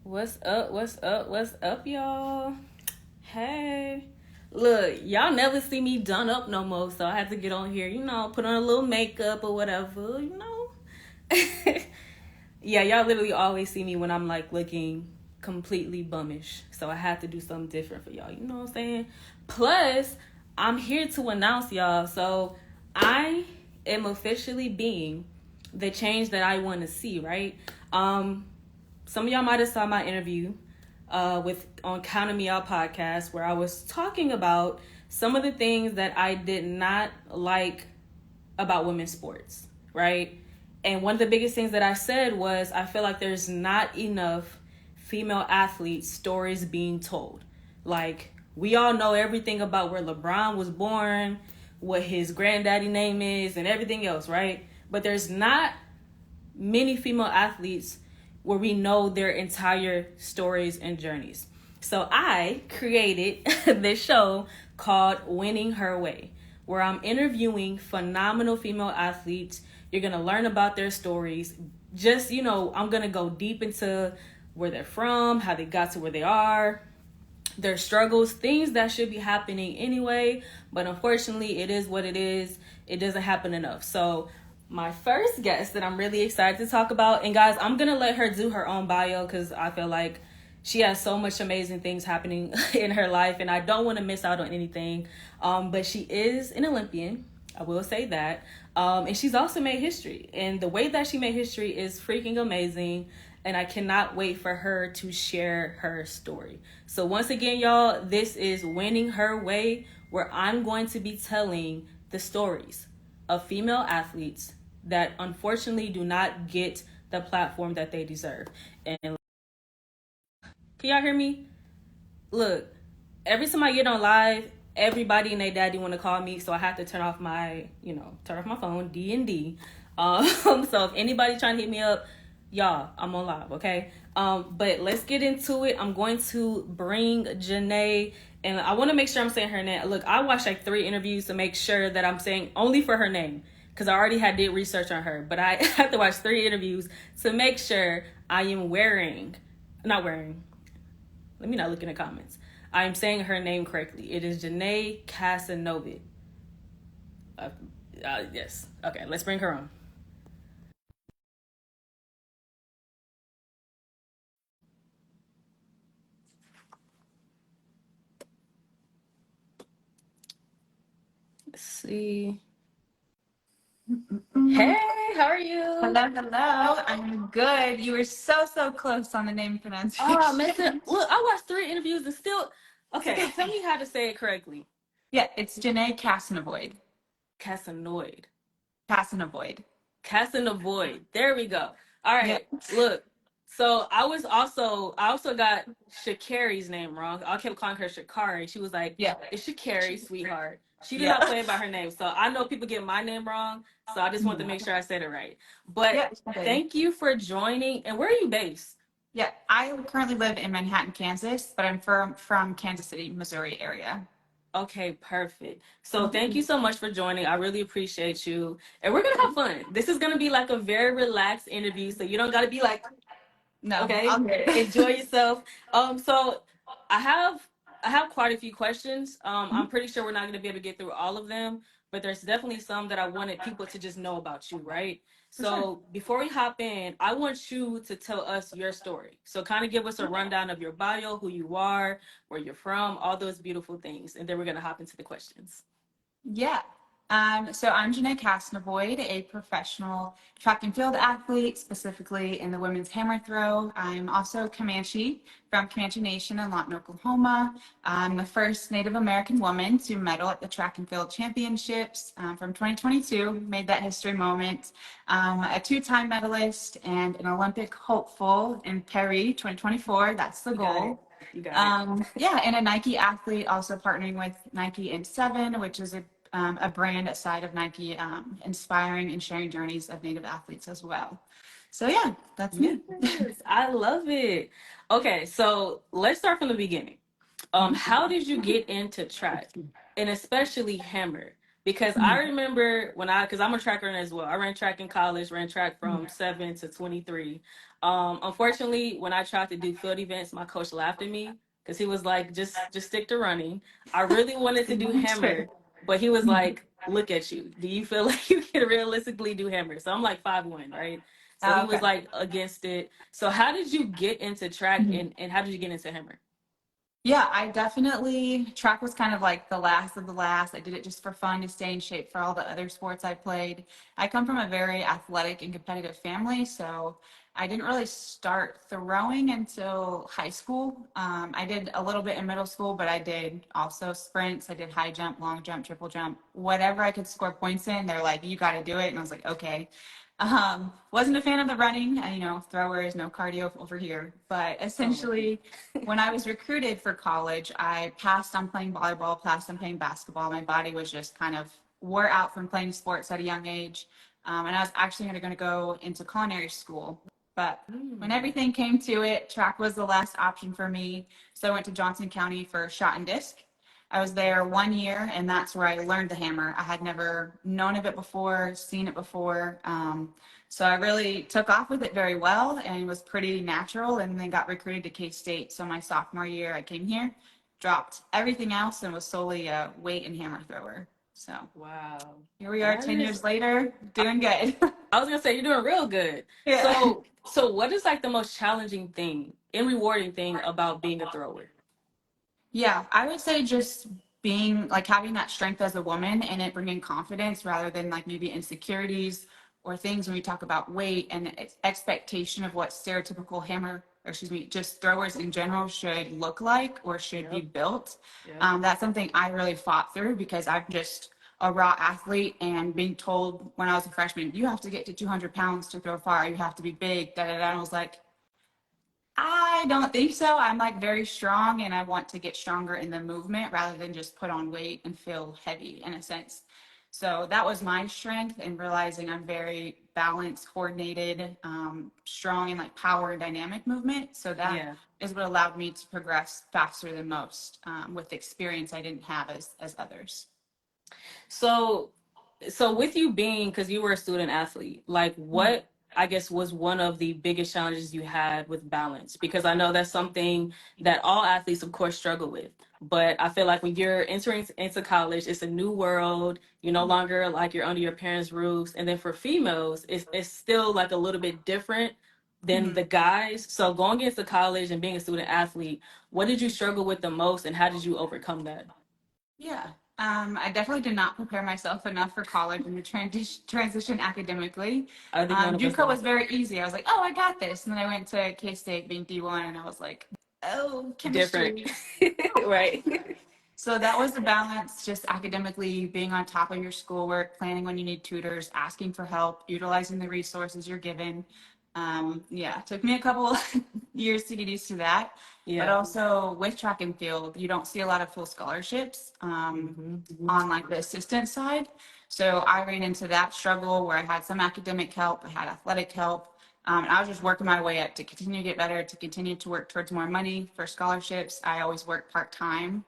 What's up? What's up? What's up, y'all? Hey. Look, y'all never see me done up no more, so I had to get on here, put on a little makeup or whatever. Yeah, y'all literally always see me when I'm like looking completely bummish. So I had to do something different for y'all. You know what I'm saying? Plus, I'm here to announce y'all. So I am officially being the change that I want to see, right? Some of y'all might have saw my interview with on Counting Me Out podcast where I was talking about some of the things that I did not like about women's sports, right? And one of the biggest things that I said was I feel like there's not enough female athletes stories being told. Like, we all know everything about where LeBron was born, what his granddaddy name is, and everything else, right? But there's not many female athletes where we know their entire stories and journeys. So I created this show called Winning Her Way, where I'm interviewing phenomenal female athletes. You're going to learn about their stories. Just, I'm going to go deep into where they're from, how they got to where they are, their struggles, things that should be happening anyway. But unfortunately, it is what it is. It doesn't happen enough. So my first guest that I'm really excited to talk about, and guys, I'm going to let her do her own bio because I feel like she has so much amazing things happening in her life, and I don't want to miss out on anything. But she is an Olympian. I will say that. And she's also made history. And the way that she made history is freaking amazing. And I cannot wait for her to share her story. So once again, y'all, this is Winning Her Way, where I'm going to be telling the stories of female athletes that unfortunately do not get the platform that they deserve. And can y'all hear me? Look, every time I get on live, everybody and their daddy want to call me, so I have to turn off my phone, D&D. So if anybody trying to hit me up, y'all, I'm on live, okay? But let's get into it. I'm going to bring Janee, and I want to make sure I'm saying her name. Look, I watched like 3 interviews to make sure that I'm saying only for her name, because I already did research on her, but I have to watch 3 interviews to make sure I am let me not look in the comments. I'm saying her name correctly. It is Janee Kassanavoid. Yes. Okay, let's bring her on. Let's see. Hey, how are you? Hello, hello. I'm good. You were so close on the name pronunciation. Oh, listen. Look, I watched 3 interviews and still. Okay, tell me how to say it correctly. Yeah, it's Janee Kassanavoid. Kassanavoid. Kassanavoid. Kassanavoid. There we go. All Yeah. right. Look. So I also got Shakari's name wrong. I kept calling her Shakari. She was like, Yeah. "It's Shakari, sweetheart." She did Yeah. not play by her name. So I know people get my name wrong. So I just want to make sure I said it right. But Yeah. Okay. thank you for joining. And where are you based? Yeah. I currently live in Manhattan, Kansas, but I'm from Kansas City, Missouri area. Okay, perfect. So thank you so much for joining. I really appreciate you. And we're gonna have fun. This is gonna be like a very relaxed interview. So you don't gotta be like, No, okay, I'll get enjoy it. yourself. So I have I have quite a few questions. I'm pretty sure we're not gonna be able to get through all of them, but there's definitely some that I wanted people to just know about you, right? For sure. So before we hop in, I want you to tell us your story. So kind of give us a rundown of your bio, who you are, where you're from, all those beautiful things, and then we're gonna hop into the questions. Yeah. So I'm Janee Kassanavoid, a professional track and field athlete, specifically in the women's hammer throw. I'm also Comanche from Comanche Nation in Lawton, Oklahoma. I'm the first Native American woman to medal at the track and field championships from 2022, made that history moment. A 2-time medalist and an Olympic hopeful in Paris 2024. That's the goal. You got it. Yeah, and a Nike athlete, also partnering with Nike in Seven, which is a brand aside of Nike, inspiring and sharing journeys of Native athletes as well. So yeah, that's me. Yes, I love it. Okay, so let's start from the beginning. How did you get into track, and especially hammer? Because I Mhm. remember because I'm a track runner as well. I ran track in college, ran track from 7 to 23. Unfortunately, when I tried to do field events, my coach laughed at me because he was like, just stick to running. I really wanted to do True. hammer, but he was like, look at you. Do you feel like you can realistically do hammer? So I'm like 5'1", right? So he was Okay. like against it. So how did you get into track and how did you get into hammer? Yeah, I definitely, track was kind of like the last of the last. I did it just for fun to stay in shape for all the other sports I played. I come from a very athletic and competitive family, so I didn't really start throwing until high school. I did a little bit in middle school, but I did also sprints. I did high jump, long jump, triple jump, whatever I could score points in. They're like, you got to do it. And I was like, okay. Wasn't a fan of the running, throwers, no cardio over here. But Oh my essentially, when I was recruited for college, I passed on playing volleyball, passed on playing basketball. My body was just kind of wore out from playing sports at a young age. And I was actually going to go into culinary school. But when goodness. everything came to it, track was the last option for me. So I went to Johnson County for shot and disc. I was there 1 year, and that's where I learned the hammer. I had never known of it before, seen it before. So I really took off with it very well and was pretty natural, and then got recruited to K-State. So my sophomore year, I came here, dropped everything else, and was solely a weight and hammer thrower. So Wow. here we are That 10 is years later, doing good. I was gonna say you're doing real good. Yeah. So what is like the most challenging thing and rewarding thing about being a thrower? Yeah, I would say just being like having that strength as a woman and it bringing confidence rather than like maybe insecurities or things when we talk about weight and expectation of what stereotypical hammer, or excuse me, just throwers in general should look like or should be Yep. built. Yep. That's something I really fought through because I'm just a raw athlete, and being told when I was a freshman, you have to get to 200 pounds to throw far, you have to be big, da da da. And I was like, I don't think so. I'm like very strong and I want to get stronger in the movement rather than just put on weight and feel heavy in a sense. So that was my strength, and realizing I'm very balanced, coordinated, strong in like power and dynamic movement. So that Yeah. is what allowed me to progress faster than most, with experience I didn't have as others. So so with you being because you were a student athlete, like what I guess was one of the biggest challenges you had with balance? Because I know that's something that all athletes of course struggle with. But I feel like when you're entering into college, it's a new world. You're no longer like you're under your parents' roofs. And then for females, it's still like a little bit different than Mhm. the guys. So going into college and being a student athlete, what did you struggle with the most and how did you overcome that? Yeah. I definitely did not prepare myself enough for college and the transition academically. I think none of us JUCO did. was very easy. I was like, oh, I got this. And then I went to K-State being D1, and I was like, oh, Different. chemistry. Right. So that was the balance, just academically being on top of your schoolwork, planning when you need tutors, asking for help, utilizing the resources you're given. Yeah, it took me a couple years to get used to that. But Yeah. also with track and field, you don't see a lot of full scholarships, Hmm. on like the assistant side. So I ran into that struggle where I had some academic help, I had athletic help. And I was just working my way up to continue to get better, to continue to work towards more money for scholarships. I always worked part time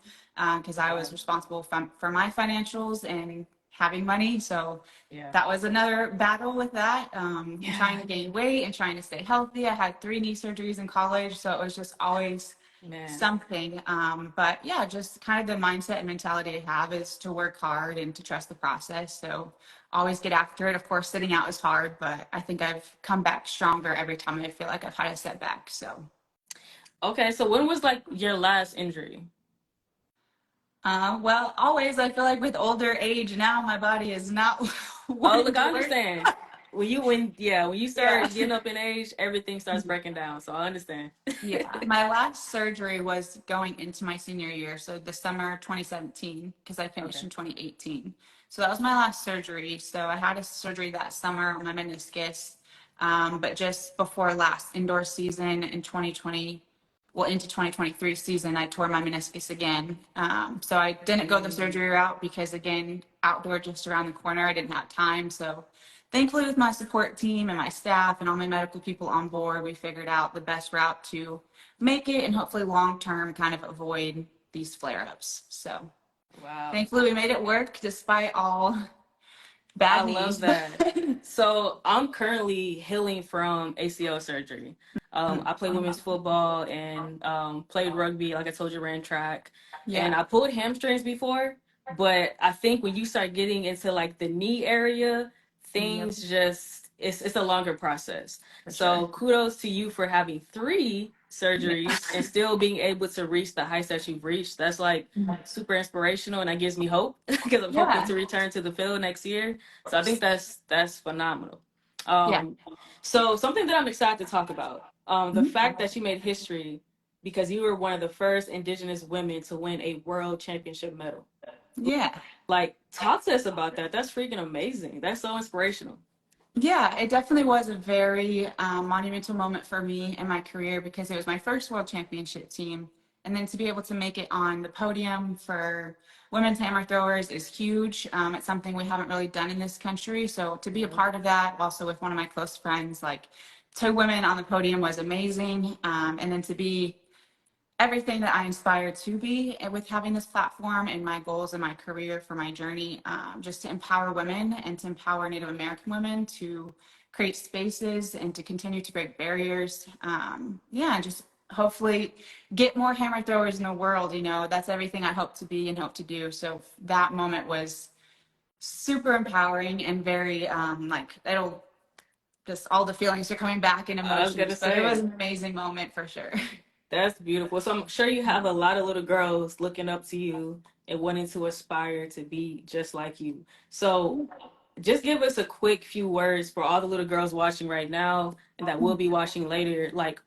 because I Wow. was responsible for my financials and having money. So Yeah. that was another battle with that, and Yeah. trying to gain weight and trying to stay healthy. I had 3 knee surgeries in college, so it was just always Man. something. But yeah, just kind of the mindset and mentality I have is to work hard and to trust the process. So always get after it. Of course, sitting out is hard, but I think I've come back stronger every time I feel like I've had a setback. So, Okay, so when was like your last injury? well, always I feel like with older age now, my body is not Oh, wanting look, to I work. understand. When you Yeah. start getting up in age, everything starts breaking down. So I understand. Yeah, my last surgery was going into my senior year, so the summer 2017, because I finished Okay. in 2018. So that was my last surgery. So I had a surgery that summer on my meniscus, but just before last indoor season in 2020, well, into 2023 season, I tore my meniscus again. So I didn't go the Mm. surgery route because, again, outdoor just around the corner, I didn't have time. So thankfully, with my support team and my staff and all my medical people on board, we figured out the best route to make it and hopefully long term kind of avoid these flare ups. So, Wow. Thankfully, we made it work despite all I bad love knees. that. So I'm currently healing from ACL surgery. I played women's football and played rugby. Like I told you, ran track, and Yeah. I pulled hamstrings before. But I think when you start getting into like the knee area, Yep. things just it's a longer process. For sure. So kudos to you for having three Yeah. surgeries and still being able to reach the heights that you've reached. That's like super inspirational, and that gives me hope because I'm hoping Yeah. to return to the field next year. Of So I think course. that's phenomenal. Yeah. So something that I'm excited to talk about, the Mhm. fact that you made history because you were one of the first Indigenous women to win a world championship medal. Yeah. Like, talk to us about that. That's freaking amazing. That's so inspirational. Yeah, it definitely was a very monumental moment for me in my career because it was my first world championship team. And then to be able to make it on the podium for women's hammer throwers is huge. It's something we haven't really done in this country. So to be a part of that, also with one of my close friends, like two women on the podium was amazing. And then to be everything that I inspire to be with having this platform and my goals in my career for my journey, just to empower women and to empower Native American women to create spaces and to continue to break barriers. Yeah, just hopefully get more hammer throwers in the world. You know, that's everything I hope to be and hope to do. So that moment was super empowering and very like it'll just all the feelings are coming back and I was emotions, gonna but it was say an amazing moment for sure. that's beautiful. So I'm sure you have a lot of little girls looking up to you and wanting to aspire to be just like you. So just give us a quick few words for all the little girls watching right now and that will be watching later. Like,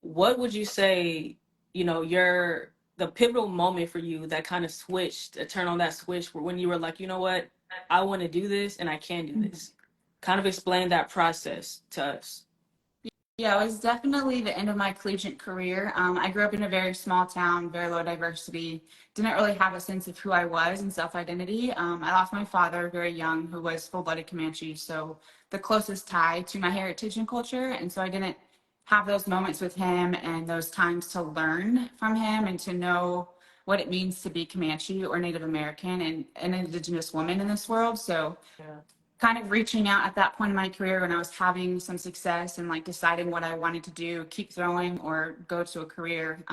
what would you say, your the pivotal moment for you that kind of switched, turn on that switch when you were like, you know what, I want to do this and I can do this. Kind of explain that process to us. Yeah, it was definitely the end of my collegiate career. I grew up in a very small town, very low diversity, didn't really have a sense of who I was and self identity. I lost my father very young, who was full blooded Comanche. So, the closest tie to my heritage and culture. And so, I didn't have those moments with him and those times to learn from him and to know what it means to be Comanche or Native American and an Indigenous woman in this world. So, Yeah. kind of reaching out at that point in my career when I was having some success and like deciding what I wanted to do, keep throwing or go to a career.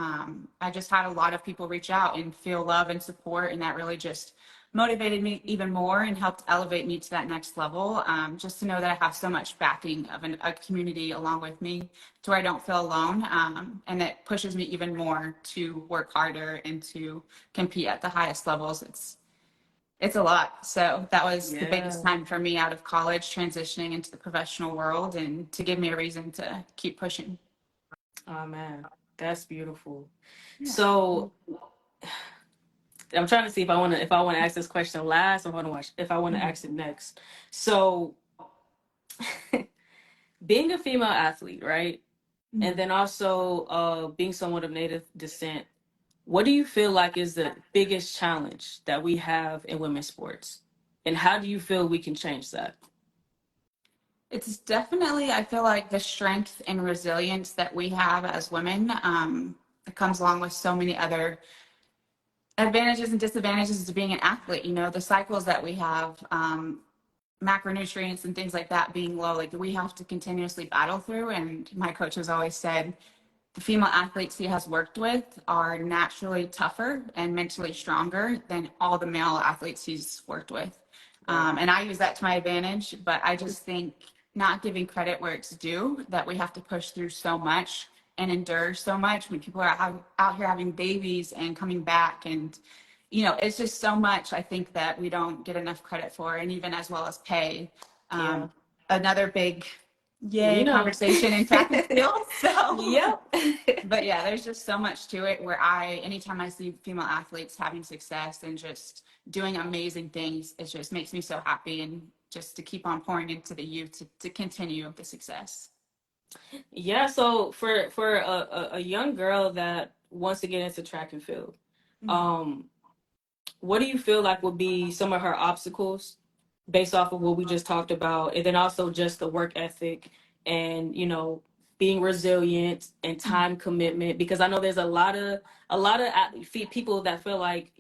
I just had a lot of people reach out and feel love and support, and that really just motivated me even more and helped elevate me to that next level. Just to know that I have so much backing of a community along with me to where I don't feel alone, and that pushes me even more to work harder and to compete at the highest levels. It's a lot. So that was the biggest Yeah. time for me out of college, transitioning into the professional world and to give me a reason to keep pushing. Oh man, that's beautiful. Yeah. So I'm trying to see if I want to ask this question last or if I want to ask it next. So being a female athlete, right? And Mhm. then also being someone of Native descent, what do you feel like is the biggest challenge that we have in women's sports? And how do you feel we can change that? It's definitely, I feel like the strength and resilience that we have as women, it comes along with so many other advantages and disadvantages to being an athlete. You know, the cycles that we have, macronutrients and things like that being low, like we have to continuously battle through. And my coach has always said, the female athletes he has worked with are naturally tougher and mentally stronger than all the male athletes he's worked with. Right. And I use that to my advantage, but I just think not giving credit where it's due, that we have to push through so much and endure so much when people are out here having babies and coming back. And, you know, it's just so much I think that we don't get enough credit for, and even as well as pay. Yeah. Another big We yay know. conversation in track and field. So Yep. but yeah, there's just so much to it where anytime I see female athletes having success and just doing amazing things, it just makes me so happy, and just to keep on pouring into the youth to continue the success. Yeah, so for a young girl that wants to get into track and field, Mhm. um, what do you feel like would be some of her obstacles based off of what we just talked about, and then also just the work ethic and being resilient and time commitment? Because I know there's a lot of people that feel like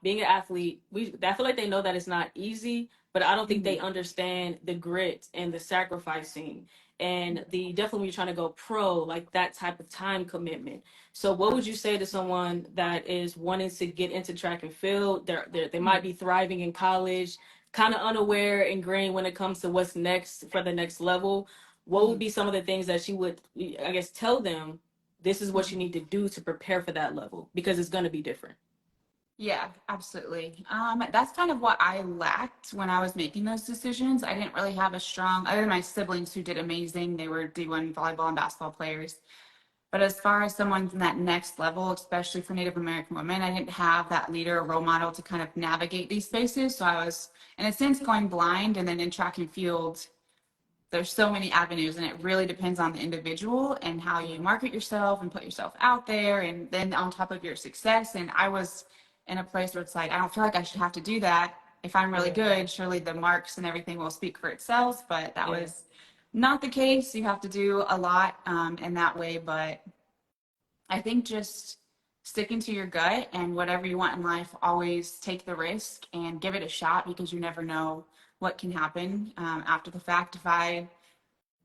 being an athlete, I feel like they know that it's not easy, but I don't think Mhm. they understand the grit and the sacrificing and the definitely when you're trying to go pro, like that type of time commitment. So what would you say to someone that is wanting to get into track and field? They might be thriving in college, kind of unaware and green when it comes to what's next for the next level. What would Mhm. be some of the things that you would, I guess, tell them this is what you Mhm. need to do to prepare for that level because it's going to be different. Yeah, absolutely. That's kind of what I lacked when I was making those decisions. I didn't really have a strong, other than my siblings who did amazing. They were D1 volleyball and basketball players. But as far as someone in that next level, especially for Native American women, I didn't have that leader or role model to kind of navigate these spaces. So I was, in a sense, going blind. And then in track and field, there's so many avenues, and it really depends on the individual and how you market yourself and put yourself out there, and then on top of your success. And I was in a place where it's like, I don't feel like I should have to do that. If I'm really Yeah. good, surely the marks and everything will speak for itself. But that Yeah. was not the case. You have to do a lot in that way. But I think just sticking to your gut and whatever you want in life, always take the risk and give it a shot, because you never know what can happen after the fact. If I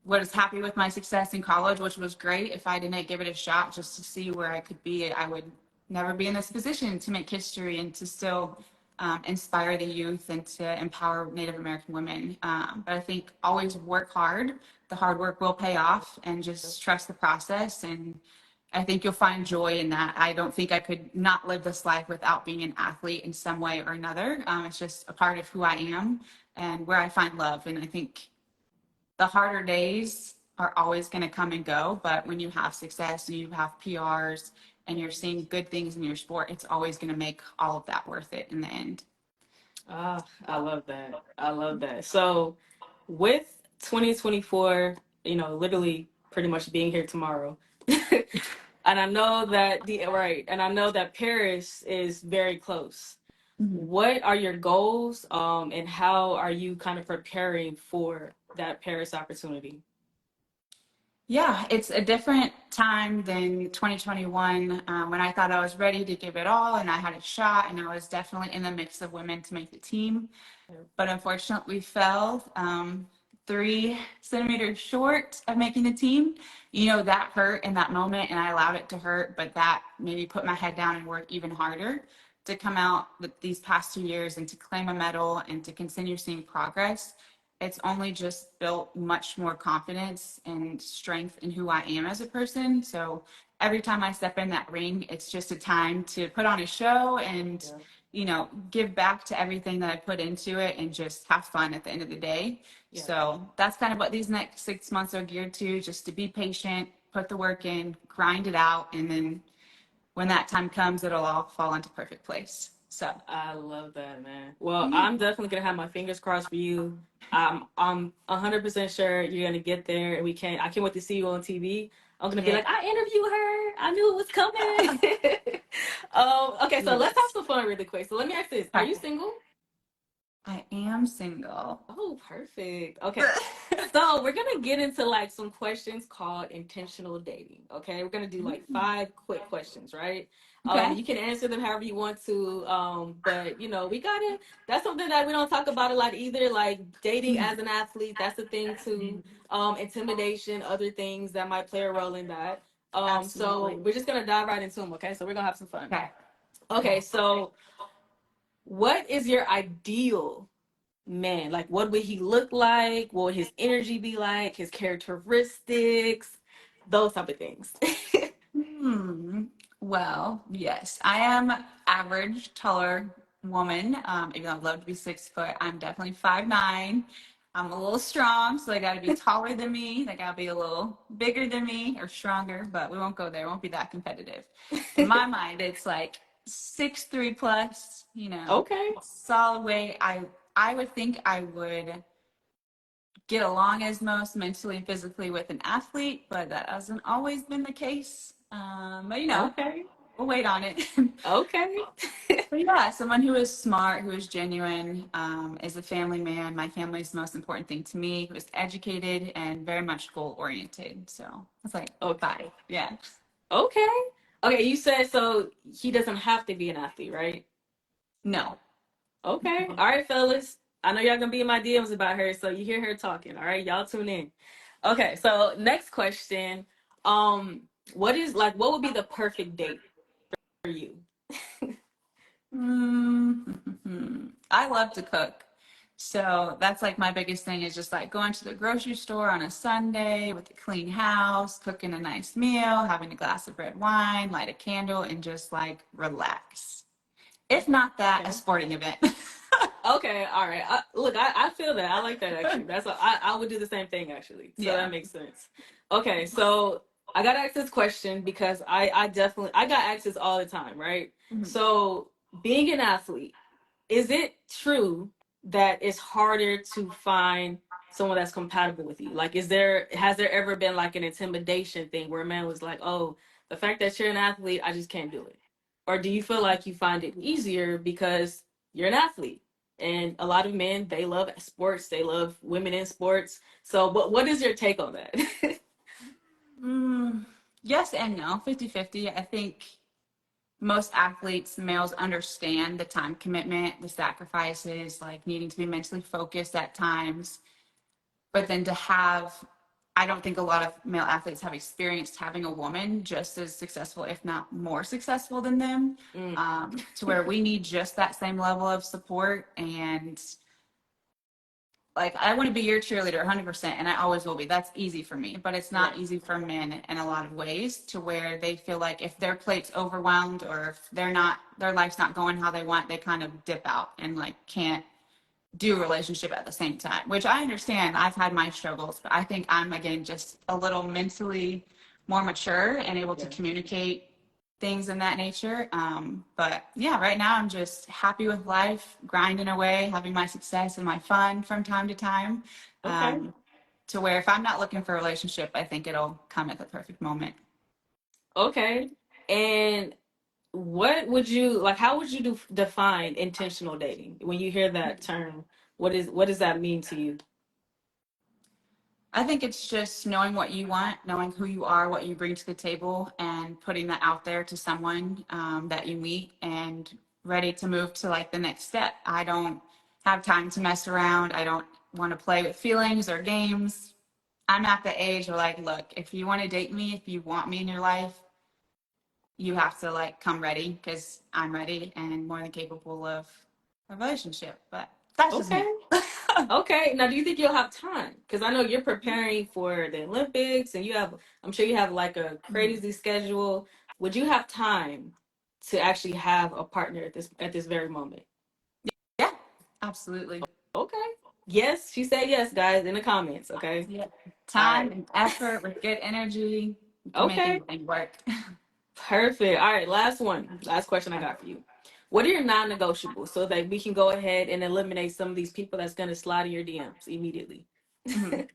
was happy with my success in college, which was great, if I didn't give it a shot just to see where I could be, I would never be in this position to make history and to still inspire the youth and to empower Native American women. But I think always work hard. The hard work will pay off, and just trust the process. And I think you'll find joy in that. I don't think I could not live this life without being an athlete in some way or another. It's just a part of who I am and where I find love. And I think the harder days are always going to come and go, but when you have success and you have PRs and you're seeing good things in your sport, it's always going to make all of that worth it in the end. Ah, I love that. I love that. So, with 2024, literally pretty much being here tomorrow. And I know that and I know that Paris is very close. Mhm. What are your goals and how are you kind of preparing for that Paris opportunity? Yeah, it's a different time than 2021, when I thought I was ready to give it all and I had a shot, and I was definitely in the mix of women to make the team. But unfortunately, we fell 3 centimeters short of making the team. That hurt in that moment, and I allowed it to hurt, but that made me put my head down and work even harder to come out with these past 2 years and to claim a medal and to continue seeing progress. It's only just built much more confidence and strength in who I am as a person. So every time I step in that ring, it's just a time to put on a show and Yeah. give back to everything that I put into it and just have fun at the end of the day. Yeah. So that's kind of what these next 6 months are geared to, just to be patient, put the work in, grind it out, and then when that time comes, it'll all fall into perfect place. So I love that, man. Well, yeah. I'm definitely gonna have my fingers crossed for you. I'm 100% sure you're gonna get there, and I can't wait to see you on TV. I'm gonna be Yeah. like, I interviewed her. I knew it was coming. Okay, so let's have Yes. some fun really quick. So let me ask this: Are you Okay. single? I am single. Oh, perfect. Okay. So we're gonna get into like some questions called intentional dating. Okay. We're gonna do like 5 quick questions, right? Okay. You can answer them however you want to. But we gotta that's something that we don't talk about a lot either. Like dating as an athlete, that's a thing too. Intimidation, other things that might play a role in that. So Absolutely. we're just gonna dive right into them, okay? So we're gonna have some fun. Okay. Okay, so what is your ideal man? Like, what would he look like? What would his energy be like? His characteristics, those type of things. Hmm. Well, yes, I am average, taller woman. Even though I'd love to be 6 foot, I'm definitely 5'9". I'm a little strong, so they got to be taller than me. They got to be a little bigger than me or stronger, but we won't go there. It won't be that competitive. In my mind, it's like 6'3" plus. Okay. Solid weight. I would think I would get along as most mentally and physically with an athlete, but that hasn't always been the case. But Okay. we'll wait on it. Okay. But yeah, someone who is smart, who is genuine, is a family man. My family is the most important thing to me. Who is educated and very much goal oriented. So it's like Okay. 5. Yeah. Okay. Okay. You said so he doesn't have to be an athlete, right? No. Okay. All right, fellas. I know y'all gonna be in my DMs about her, so you hear her talking. All right, y'all tune in. Okay, so next question. What would be the perfect date for you? I love to cook. So that's like my biggest thing is just like going to the grocery store on a Sunday with a clean house, cooking a nice meal, having a glass of red wine, light a candle, and just like relax. If not that, a Okay. sporting event. Okay, all right. I feel that. I like that actually. I would do the same thing actually. So Yeah. that makes sense. Okay, so I got asked this question because I definitely I got asked this all the time, right? Mhm. So being an athlete, is it true that it's harder to find someone that's compatible with you? Like, has there ever been like an intimidation thing where a man was like, "Oh, the fact that you're an athlete, I just can't do it," or do you feel like you find it easier because you're an athlete? And a lot of men, they love sports, they love women in sports. So, what is your take on that? Mm, yes and no, 50-50. I think most athletes, males, understand the time commitment, the sacrifices, like needing to be mentally focused at times. But then to have, I don't think a lot of male athletes have experienced having a woman just as successful, if not more successful than them, Mm, to where we need just that same level of support. And like, I want to be your cheerleader 100%, and I always will be. That's easy for me, but it's not right. easy for men in a lot of ways, to where they feel like if their plate's overwhelmed or if their life's not going how they want, they kind of dip out and like can't do a relationship at the same time, which I understand. I've had my struggles, but I think I'm, again, just a little mentally more mature and able to Yeah. communicate things in that nature. But yeah, right now I'm just happy with life, grinding away, having my success and my fun from time to time. Okay. Um, to where if I'm not looking for a relationship, I think it'll come at the perfect moment. Okay. And what would you like? How would you define intentional dating when you hear that term? What does that mean to you? I think it's just knowing what you want, knowing who you are, what you bring to the table, and putting that out there to someone that you meet and ready to move to like the next step. I don't have time to mess around. I don't want to play with feelings or games. I'm at the age where like, look, if you want to date me, if you want me in your life, you have to like come ready because I'm ready and more than capable of a relationship. But that's just Okay. me. Okay. Now, do you think you'll have time? Because I know you're preparing for the Olympics, and I'm sure you have like a crazy schedule. Would you have time to actually have a partner at this very moment? Yeah, absolutely. Okay. Yes, she said yes, guys, in the comments. Okay. Yeah. All Time right. and effort with good energy, you can make Okay. anything work. Perfect. All right. Last one. Last question I got for you. What are your non-negotiables so that we can go ahead and eliminate some of these people that's gonna slide in your DMs immediately? Mhm.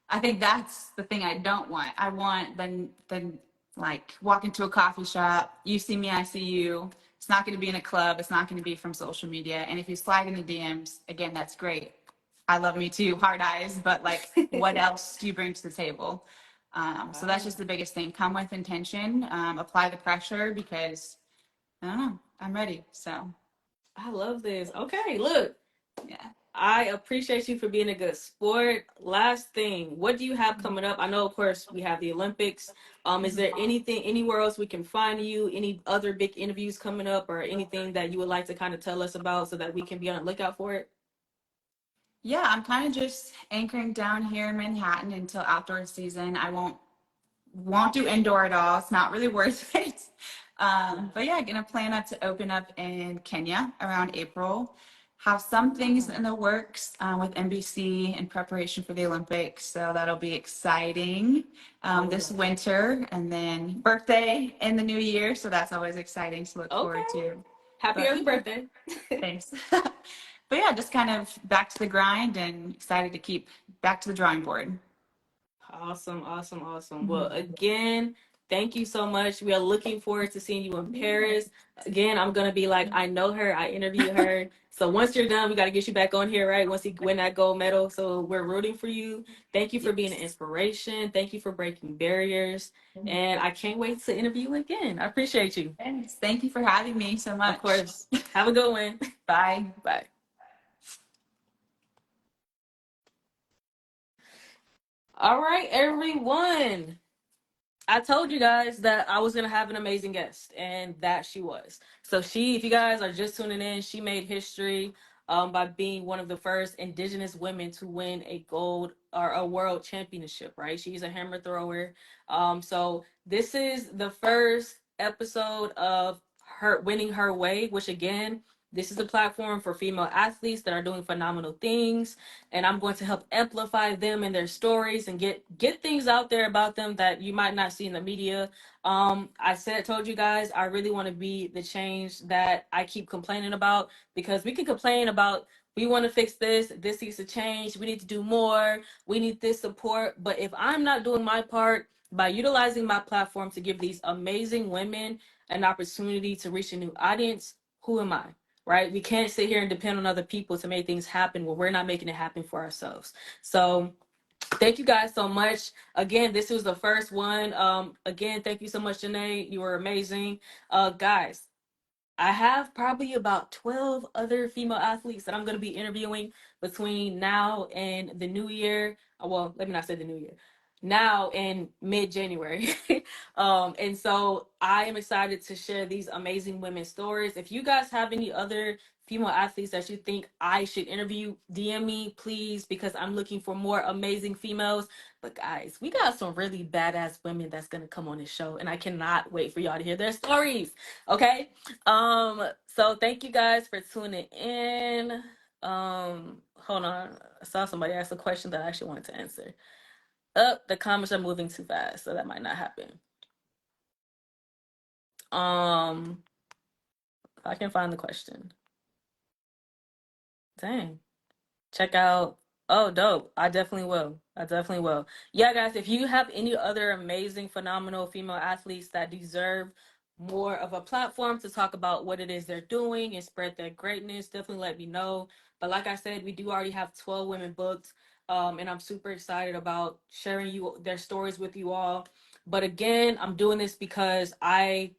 I think that's the thing I don't want. I want the like walk into a coffee shop, you see me, I see you. It's not going to be in a club. It's not going to be from social media. And if you slide in the DMs, again, that's great. I love me too, hard eyes. But like, what else do you bring to the table? So that's Wow. just the biggest thing. Come with intention. Apply the pressure because I don't know. I'm ready. So I love this. Okay, look, yeah. I appreciate you for being a good sport. Last thing, what do you have coming up? I know, of course, we have the Olympics. Is there anything, anywhere else we can find you? Any other big interviews coming up, or anything that you would like to kind of tell us about so that we can be on the lookout for it? Yeah, I'm kind of just anchoring down here in Manhattan until outdoor season. I won't do indoor at all. It's not really worth it. But yeah, gonna plan up to open up in Kenya around April. Have some things Wow. in the works with NBC in preparation for the Olympics, so that'll be exciting Oh, this winter. And then birthday in the new year, so that's always exciting to look okay. forward to. Happy But early birthday. thanks. But yeah, just kind of back to the grind and excited to keep back to the drawing board. Awesome, awesome, awesome. Well, Mhm. again, Thank you so much. We are looking forward to seeing you in Paris. Again, I'm gonna be like, I know her, I interviewed her. So once you're done, we gotta get you back on here, right? Once you win that gold medal. So we're rooting for you. Thank you for being an Yes. inspiration. Thank you for breaking barriers. And I can't wait to interview you again. I appreciate you. Yes. Thank you for having me so Of much. course. Have a good one. Bye. Bye. All right, everyone. I told you guys that I was gonna have an amazing guest, and that she was. So she, if you guys are just tuning in, she made history by being one of the first Indigenous women to win a gold or a world championship. Right? She's a hammer thrower. So this is the first episode of her winning her way, which again, this is a platform for female athletes that are doing phenomenal things, and I'm going to help amplify them and their stories and get things out there about them that you might not see in the media. Told you guys I really want to be the change that I keep complaining about, because we can complain about, we want to fix this needs to change, we need to do more, we need this support, but if I'm not doing my part by utilizing my platform to give these amazing women an opportunity to reach a new audience, who am I? Right? We can't sit here and depend on other people to make things happen when we're not making it happen for ourselves. So thank you guys so much. Again, this was the first one. Again, thank you so much, Janee. You were amazing. Guys, I have probably about 12 other female athletes that I'm going to be interviewing between now and the new year. Well, let me not say the new year. Now in mid-January. And so I am excited to share these amazing women's stories. If you guys have any other female athletes that you think I should interview, DM me, please, because I'm looking for more amazing females. But guys, we got some really badass women that's going to come on this show, and I cannot wait for y'all to hear their stories. Okay? So thank you guys for tuning in. Hold on. I saw somebody ask a question that I actually wanted to answer. The comments are moving too fast, so that might not happen. If I can find the question. Dang. Check out. Oh, dope. I definitely will. I definitely will. Yeah, guys, if you have any other amazing, phenomenal female athletes that deserve more of a platform to talk about what it is they're doing and spread their greatness, definitely let me know. But like I said, we do already have 12 women booked. And I'm super excited about sharing you their stories with you all. But again, I'm doing this because I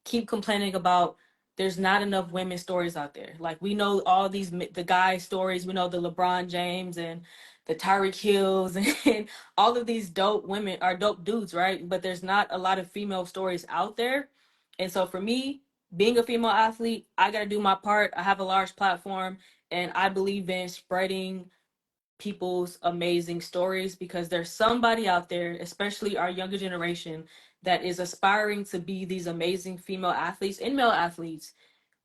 keep complaining about there's not enough women stories out there. Like, we know all these the guy stories, we know the LeBron James and the Tyreek Hills and all of these dope women are dope dudes, right? But there's not a lot of female stories out there. And so for me, being a female athlete, I got to do my part. I have a large platform, and I believe in spreading people's amazing stories, because there's somebody out there, especially our younger generation, that is aspiring to be these amazing female athletes and male athletes,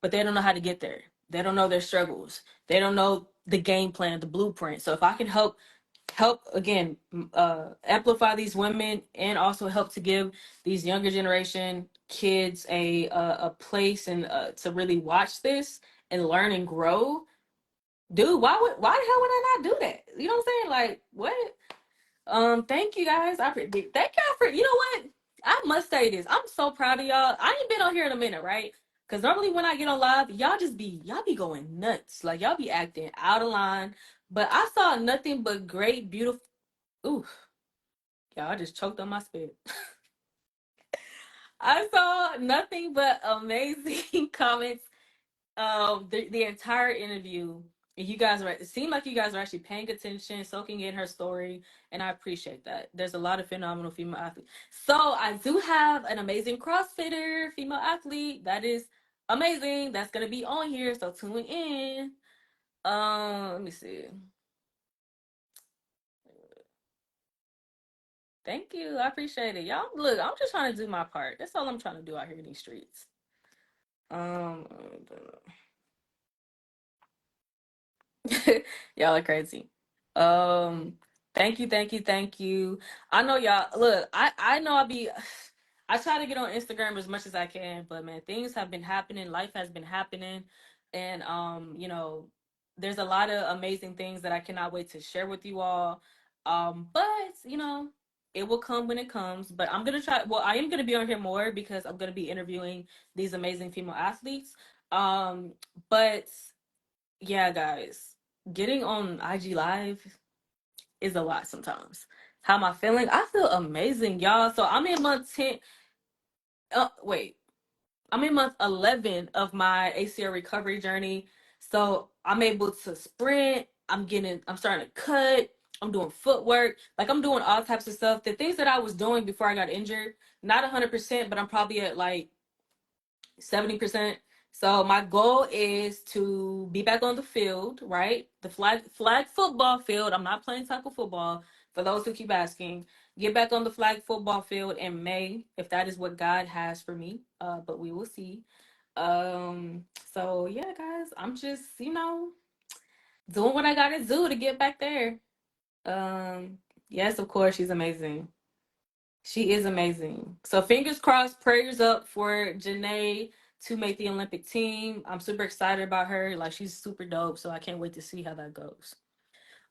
but they don't know how to get there. They don't know their struggles. They don't know the game plan, the blueprint. So if I can help again, amplify these women, and also help to give these younger generation kids a place and to really watch this and learn and grow, dude, why the hell would I not do that? You know what I'm saying? Like, what? Thank you guys. Thank y'all for, you know what? I must say this. I'm so proud of y'all. I ain't been on here in a minute, right? Because normally when I get on live, y'all be going nuts. Like, y'all be acting out of line. But I saw nothing but great, beautiful. Ooh, y'all, I just choked on my spit. I saw nothing but amazing comments the entire interview. And you guys are, it seemed like you guys are actually paying attention, soaking in her story, and I appreciate that. There's a lot of phenomenal female athletes. So I do have an amazing CrossFitter female athlete that is amazing, that's gonna be on here, so tune in. Let me see. Thank you, I appreciate it. Y'all, look, I'm just trying to do my part. That's all I'm trying to do out here in these streets. um Y'all are crazy. Um, thank you, thank you, thank you. I know y'all. Look, I know I try to get on Instagram as much as I can, but man, things have been happening. Life has been happening, and there's a lot of amazing things that I cannot wait to share with you all. But it will come when it comes, but I'm gonna try. Well, I am gonna be on here more because I'm gonna be interviewing these amazing female athletes. Um, but yeah, guys, getting on IG Live is a lot sometimes. How am I feeling? I feel amazing, y'all. So I'm in month 10. Wait, I'm in month 11 of my ACL recovery journey. So I'm able to sprint. I'm starting to cut. I'm doing footwork. Like I'm doing all types of stuff. The things that I was doing before I got injured, not 100%, but I'm probably at like 70%. So my goal is to be back on the field, right? The flag football field. I'm not playing tackle football. For those who keep asking, get back on the flag football field in May, if that is what God has for me. But we will see. So yeah, guys, I'm just, doing what I gotta do to get back there. Yes, of course, she's amazing. She is amazing. So fingers crossed, prayers up for Janee to make the Olympic team. I'm super excited about her. Like she's super dope. So I can't wait to see how that goes.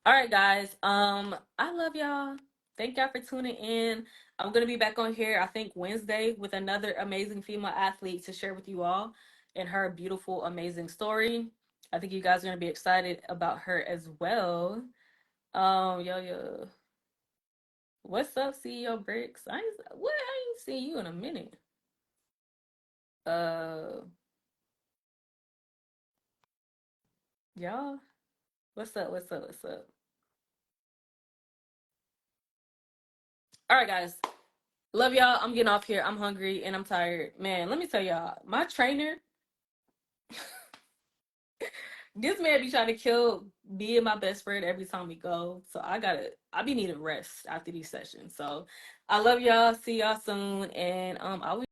All right, guys. I love y'all. Thank y'all for tuning in. I'm gonna be back on here, I think Wednesday, with another amazing female athlete to share with you all and her beautiful, amazing story. I think you guys are gonna be excited about her as well. Yo. What's up, CEO Bricks? I ain't seen you in a minute. Uh, y'all, what's up? All right, guys, love y'all. I'm getting off here. I'm hungry and I'm tired. Man, let me tell y'all, my trainer, this man be trying to kill me and my best friend every time we go. So I be needing rest after these sessions. So I love y'all. See y'all soon, and I will.